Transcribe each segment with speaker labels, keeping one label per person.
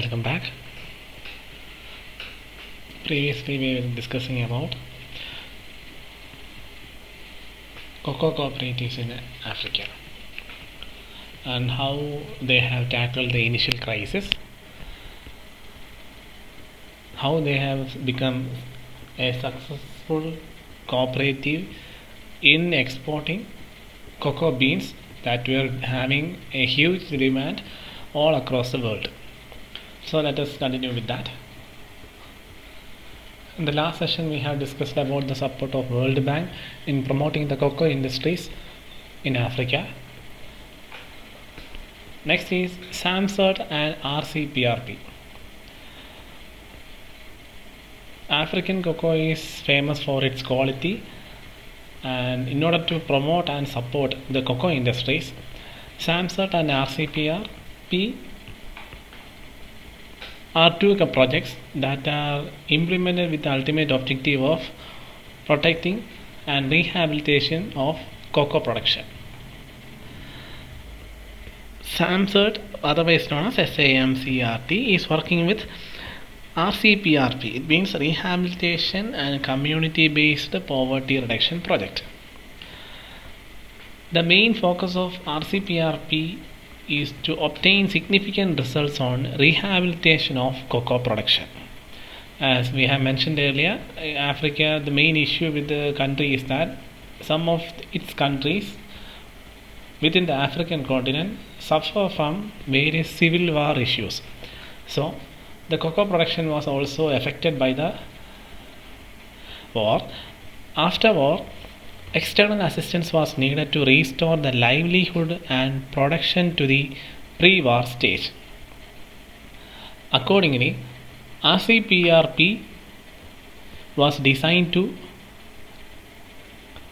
Speaker 1: welcome back. Previously we were discussing about cocoa cooperatives in Africa and how they have tackled the initial crisis, how they have become a successful cooperative in exporting cocoa beans that were having a huge demand all across the world. So let us continue with that. In the last session we have discussed about the support of World Bank in promoting the cocoa industries in Africa. Next is SAMCERT and RCPRP. African cocoa is famous for its quality, and in order to promote and support the cocoa industries, SAMCERT and RCPRP are two projects that are implemented with the ultimate objective of protecting and rehabilitation of cocoa production. SAMCERT, otherwise known as SAMCRT, is working with RCPRP. It means Rehabilitation and Community-Based Poverty Reduction Project. The main focus of RCPRP is to obtain significant results on rehabilitation of cocoa production. As we have mentioned earlier, Africa, the main issue with the country is that some of its countries within the African continent suffer from various civil war issues. So the cocoa production was also affected by the war. After war, external assistance was needed to restore the livelihood and production to the pre-war stage. Accordingly, RCPRP was designed to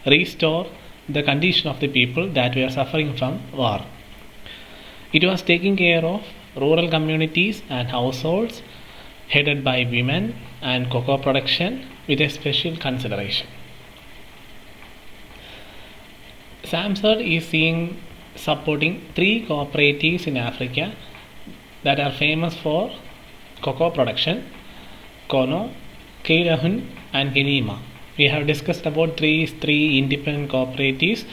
Speaker 1: restore the condition of the people that were suffering from war. It was taking care of rural communities and households headed by women and cocoa production with a special consideration. SAMCERT is supporting three cooperatives in Africa that are famous for cocoa production: Kono, Keilahun and Kenema. We have discussed about three independent cooperatives,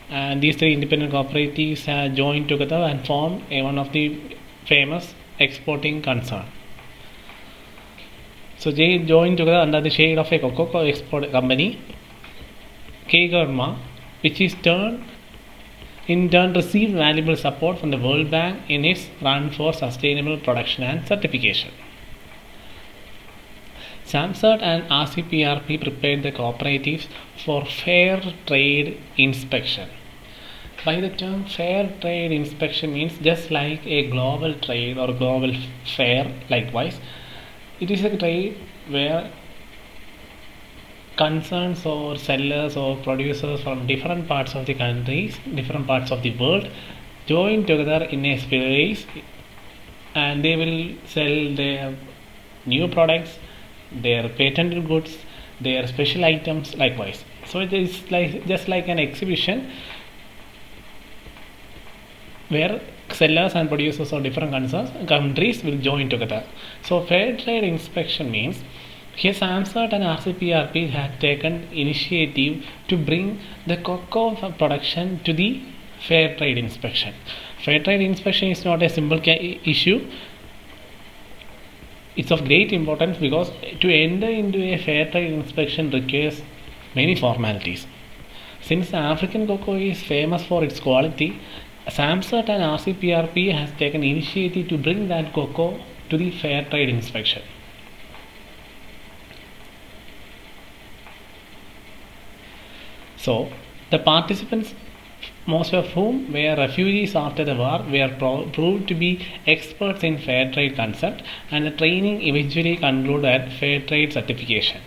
Speaker 1: and these three independent cooperatives have joined together and formed one of the famous exporting concern. So they joined together under the shade of a cocoa export company, Kegarma, which is in turn received valuable support from the World Bank in its run for sustainable production and certification. SAMCERT and RCPRP prepared the cooperatives for fair trade inspection. By the term fair trade inspection means just like a global trade or global fair, likewise, it is a trade where concerns or sellers or producers from different parts of the countries, different parts of the world join together in a space, and they will sell their new products, their patented goods, their special items, likewise. So it is just like an exhibition where sellers and producers of different countries will join together. So fair trade inspection means here SAMCERT and RCPRP have taken initiative to bring the cocoa production to the fair trade inspection. Fair trade inspection is not a simple issue. It's of great importance because to enter into a fair trade inspection requires many formalities. Since African cocoa is famous for its quality, SAMCERT and RCPRP has taken initiative to bring that cocoa to the fair trade inspection. So the participants, most of whom were refugees after the war, were proved to be experts in fair trade concept, and the training eventually concluded at fair trade certification.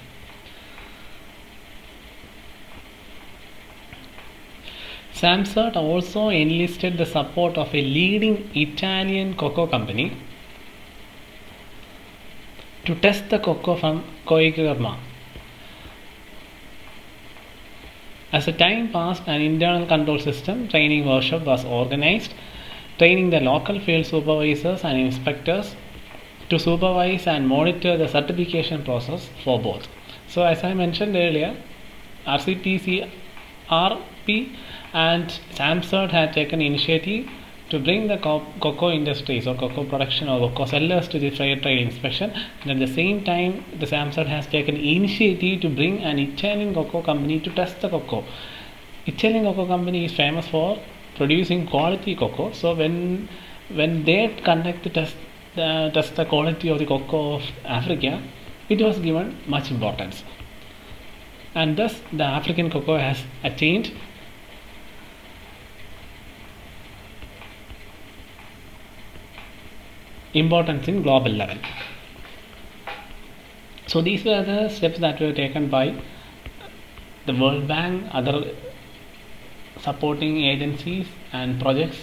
Speaker 1: SAMCERT also enlisted the support of a leading Italian cocoa company to test the cocoa from Kegarma. As the time passed, an internal control system training workshop was organized, training the local field supervisors and inspectors to supervise and monitor the certification process for both. So as I mentioned earlier, RCPCRP and SAMSERT had taken initiative to bring the cocoa industries or cocoa production or cocoa sellers to the fair trade inspection, and at the same time the SAMSERT has taken initiative to bring an Italian cocoa company to test the cocoa. Italian cocoa company is famous for producing quality cocoa, so when they conduct the test the quality of the cocoa of Africa, it was given much importance, and thus the African cocoa has attained importance in global level. So these were the steps that were taken by the World Bank, other supporting agencies and projects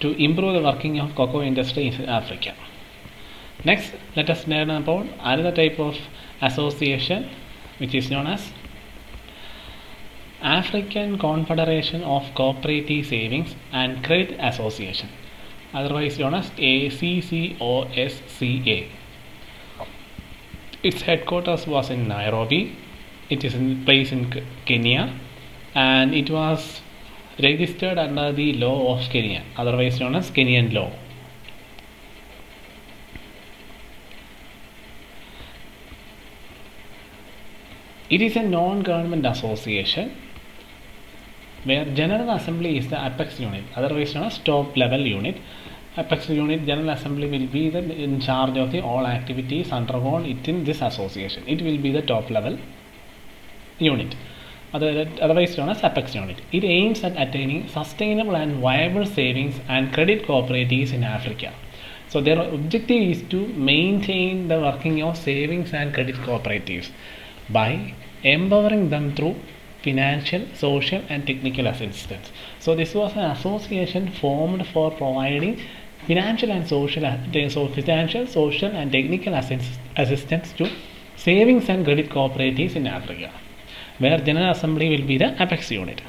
Speaker 1: to improve the working of cocoa industry in Africa. Next, let us learn about another type of association, which is known as African Confederation of Cooperative Savings and Credit Association, otherwise known as ACCOSCA. Its headquarters was in Nairobi. It is placed in Kenya, and it was registered under the law of Kenya, otherwise known as Kenyan law. It is a non-government association where General Assembly is the apex unit, otherwise known as top level unit. Apex unit General Assembly will be in charge of the all activities undergone in this association. It will be the top level unit, otherwise known as apex unit. It aims at attaining sustainable and viable savings and credit cooperatives in Africa. So their objective is to maintain the working of savings and credit cooperatives by empowering them through financial, social and technical assistance. So this was an association formed for providing financial, social and technical assistance to savings and credit cooperatives in Africa, where General Assembly will be the apex unit.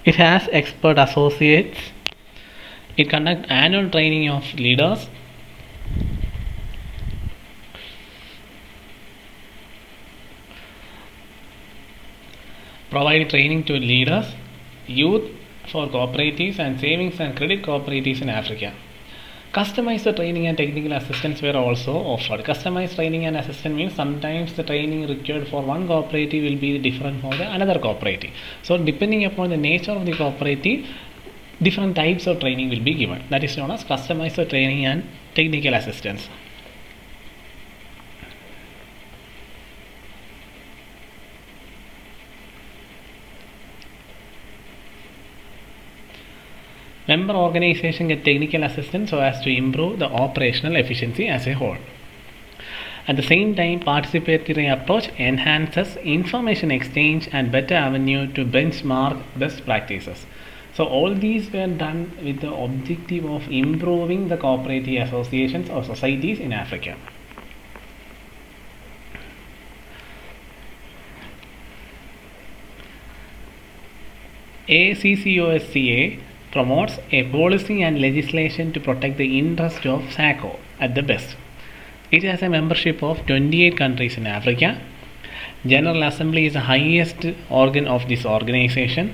Speaker 1: It has expert associates. It conducts annual training of leaders, provide training to leaders, youth for cooperatives and savings and credit cooperatives in Africa. Customized training and technical assistance were also offered. Customized training and assistance means sometimes the training required for one cooperative will be different for the another cooperative. So depending upon the nature of the cooperative, different types of training will be given. That is known as customized training and technical assistance. Member organization get technical assistance so as to improve the operational efficiency as a whole. At the same time, participatory approach enhances information exchange and better avenue to benchmark best practices. So all these were done with the objective of improving the cooperative associations or societies in Africa. ACCOSCA promotes a policy and legislation to protect the interest of SACCO at the best. It has a membership of 28 countries in Africa. General Assembly is the highest organ of this organization.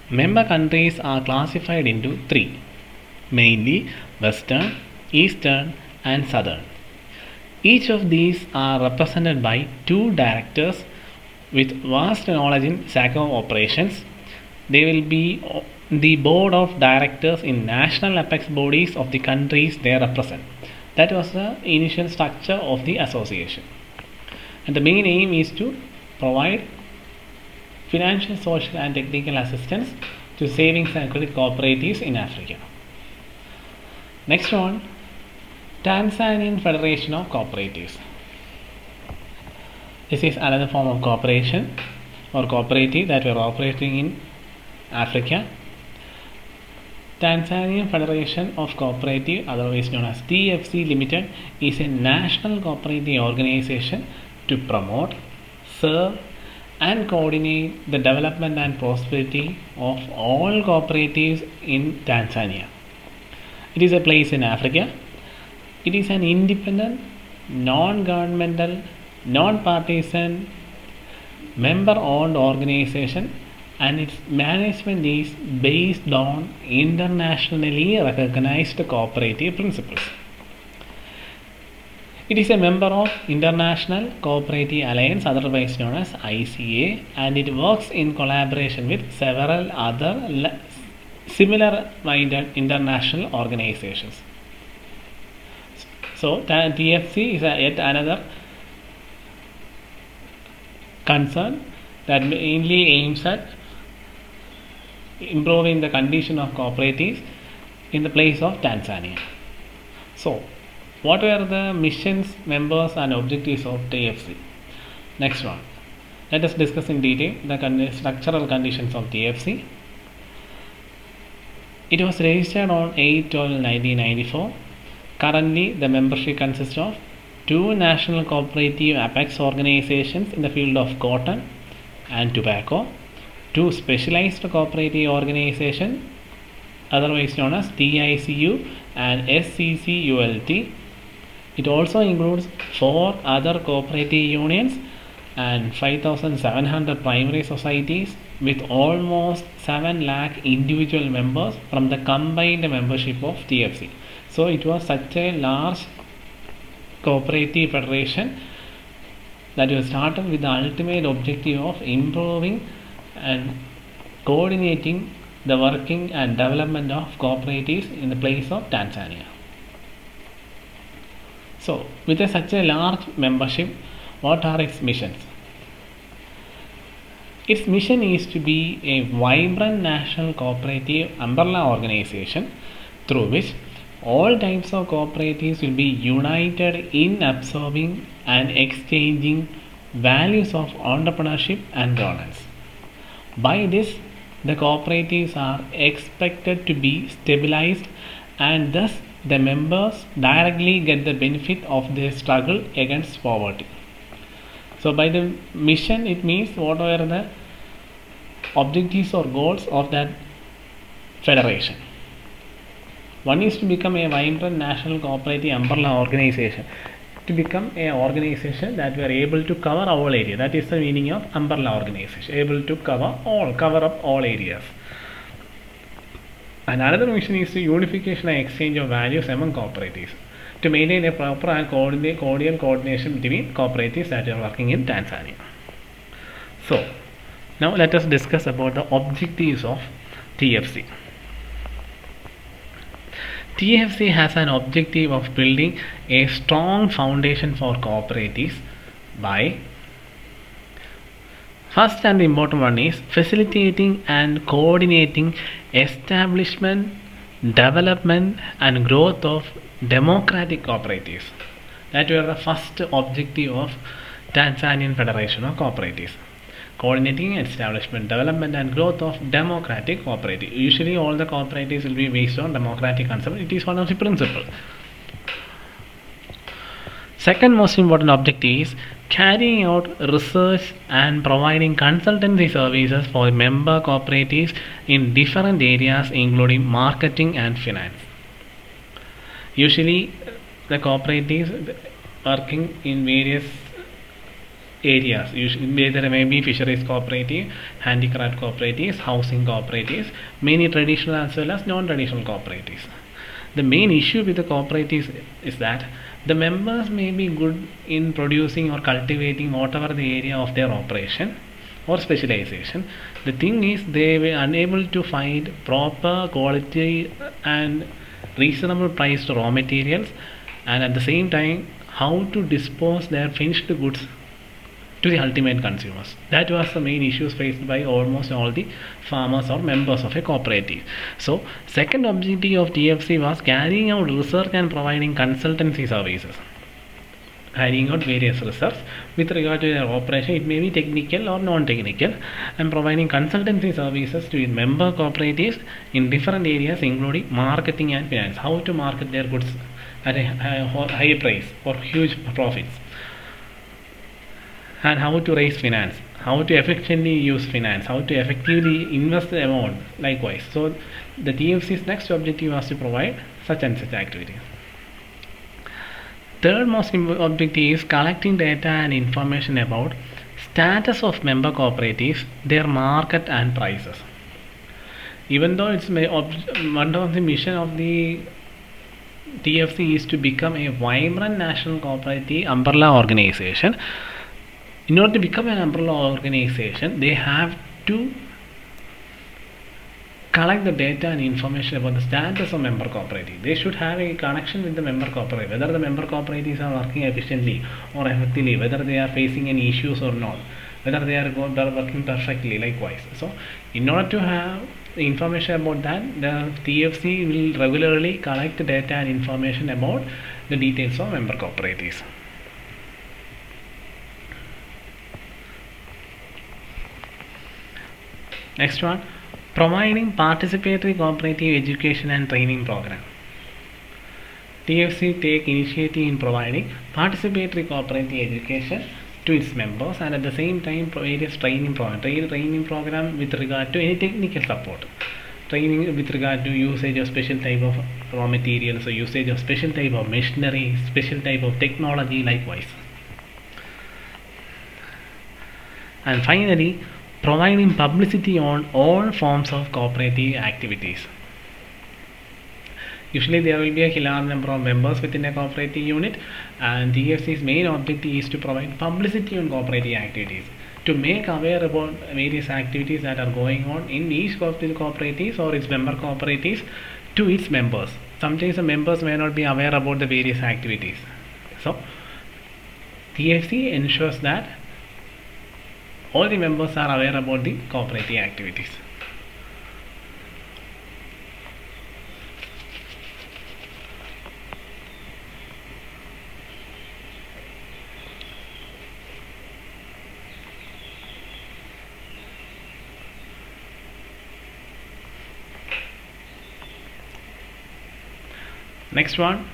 Speaker 1: Member countries are classified into three, mainly Western, Eastern and Southern. Each of these are represented by two directors with vast knowledge in SACCO operations. They will be the board of directors in national apex bodies of the countries they represent. That was the initial structure of the association. And the main aim is to provide financial, social and technical assistance to savings and credit cooperatives in Africa. Next one, Tanzanian Federation of Cooperatives. This is another form of cooperation or cooperative that we are operating in Africa. Tanzanian Federation of Cooperative, otherwise known as TFC Limited, is a national cooperative organization to promote, serve and coordinate the development and prosperity of all cooperatives in Tanzania. It is a place in Africa. It is an independent, non-governmental, non-partisan, member-owned organization, and its management is based on internationally recognized cooperative principles. It is a member of International Cooperative Alliance, otherwise known as ICA, and it works in collaboration with several other similar-minded international organizations. So, TFC is yet another concern that mainly aims at improving the condition of cooperatives in the place of Tanzania. So, what were the missions, members, and objectives of TFC? Next one. Let us discuss in detail the structural conditions of TFC. It was registered on 8/12/1994. Currently, the membership consists of 2 national cooperative apex organizations in the field of cotton and tobacco, 2 specialized cooperative organizations, otherwise known as TICU and SCCULT. It also includes 4 other cooperative unions and 5,700 primary societies with almost 7 lakh individual members from the combined membership of TFC. So it was such a large cooperative federation that was started with the ultimate objective of improving and coordinating the working and development of cooperatives in the place of Tanzania. So, with such a large membership, what are its missions? Its mission is to be a vibrant national cooperative umbrella organization through which all types of cooperatives will be united in absorbing and exchanging values of entrepreneurship and governance. By this, the cooperatives are expected to be stabilized, and thus the members directly get the benefit of their struggle against poverty. So by the mission, it means what are the objectives or goals of that federation. One is to become a vibrant national cooperative umbrella organization. To become an organization that we are able to cover all area. That is the meaning of umbrella organization. Able to cover up all areas. And another mission is the unification and exchange of values among cooperatives to maintain a proper and cordial coordination between cooperatives that are working in Tanzania. So, now let us discuss about the objectives of TFC. TFC has an objective of building a strong foundation for cooperatives by first and important one is facilitating and coordinating establishment, development and growth of democratic cooperatives. That were the first objective of Tanzanian Federation of Cooperatives. Coordinating establishment, development and growth of democratic cooperatives. Usually all the cooperatives will be based on democratic concept. It is one of the principles. Second most important objective is carrying out research and providing consultancy services for member cooperatives in different areas including marketing and finance. Usually the cooperatives working in various areas. Usually there may be fisheries cooperative, handicraft cooperatives, housing cooperatives, many traditional as well as non-traditional cooperatives. The main issue with the cooperatives is that the members may be good in producing or cultivating whatever the area of their operation or specialization. The thing is they were unable to find proper quality and reasonable priced raw materials, and at the same time how to dispose their finished goods to the ultimate consumers. That was the main issues faced by almost all the farmers or members of a cooperative. So second objective of TFC was carrying out research and providing consultancy services. Carrying out various research with regard to their operation, it may be technical or non-technical, and providing consultancy services to member cooperatives in different areas including marketing and finance. How to market their goods at a high price for huge profits, and how to raise finance, how to efficiently use finance, how to effectively invest the amount likewise. So the TFC's next objective was to provide such and such activities. Third most objective is collecting data and information about status of member cooperatives, their market and prices. Even though it's one of the mission of the TFC is to become a vibrant national cooperative umbrella organization. In order to become an umbrella organization, they have to collect the data and information about the status of member cooperative. They should have a connection with the member cooperative, whether the member cooperatives are working efficiently or effectively, whether they are facing any issues or not, whether they are working perfectly likewise. So in order to have information about that, the TFC will regularly collect data and information about the details of member cooperatives. Next one, providing participatory cooperative education and training program. TFC take initiative in providing participatory cooperative education to its members and at the same time various training program with regard to any technical support. Training with regard to usage of special type of raw materials or usage of special type of machinery, special type of technology likewise. And finally, providing publicity on all forms of cooperative activities. Usually there will be a large number of members within a cooperative unit, and TFC's main objective is to provide publicity on cooperative activities, to make aware about various activities that are going on in each of the cooperatives or its member cooperatives to its members. Sometimes the members may not be aware about the various activities. So TFC ensures that all the members are aware about the cooperative activities. Next one,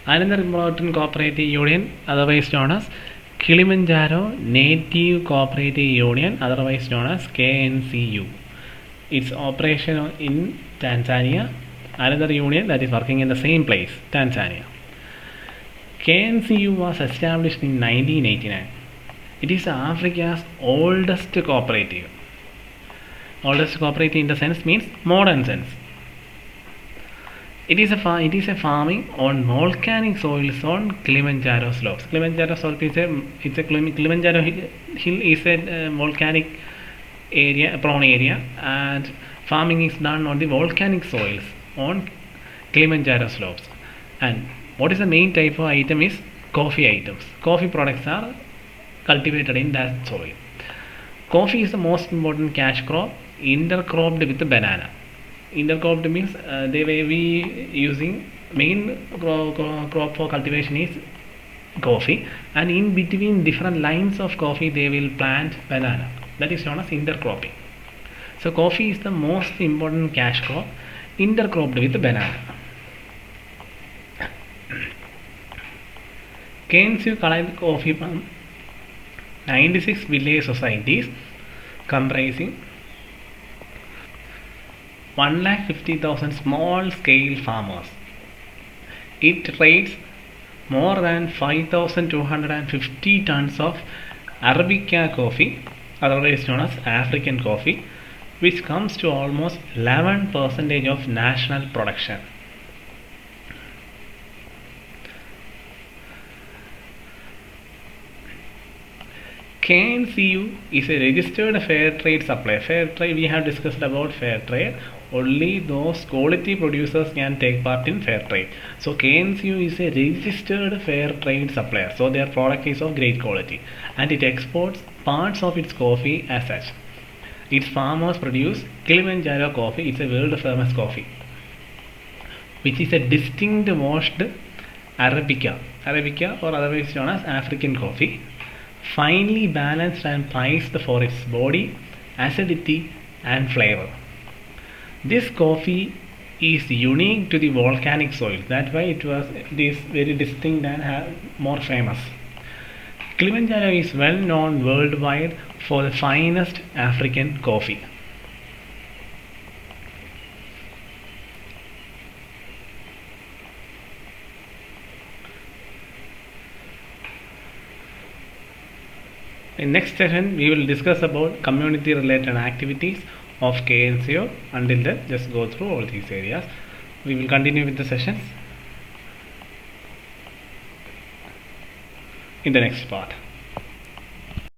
Speaker 1: another important cooperative union, otherwise known as Kilimanjaro Native Cooperative Union, otherwise known as KNCU. Its operation in Tanzania. Another union that is working in the same place, Tanzania. KNCU was established in 1989. It is Africa's oldest cooperative. Oldest cooperative in the sense means modern sense. It is a farming on volcanic soils on Kilimanjaro slopes. Kilimanjaro slope is Kilimanjaro hill is a volcanic area, prone area, and farming is done on the volcanic soils on Kilimanjaro slopes. And what is the main type of item is coffee items. Coffee products are cultivated in that soil. Coffee is the most important cash crop, intercropped with the banana. Intercropped means they may be using main crop for cultivation is coffee, and in between different lines of coffee they will plant banana. That is known as intercropping. So coffee is the most important cash crop, intercropped with banana. KNCU collect coffee from 96 village societies comprising 150,000 small scale farmers. It trades more than 5,250 tons of Arabica coffee, otherwise known as African coffee, which comes to almost 11% of national production. KNCU is a registered fair trade supplier. Fair trade, we have discussed about fair trade. Only those quality producers can take part in fair trade. So KNCU is a registered fair trade supplier. So their product is of great quality, and it exports parts of its coffee as such. Its farmers produce Kilimanjaro coffee. It's a world famous coffee, which is a distinct washed Arabica or otherwise known as African coffee, finely balanced and priced for its body, acidity and flavor. This coffee is unique to the volcanic soil. That's why it is very distinct and more famous. Kilimanjaro is well known worldwide for the finest African coffee. In next session, we will discuss about community related activities of KNCO. Until then, just go through all these areas. We will continue with the sessions in the next part.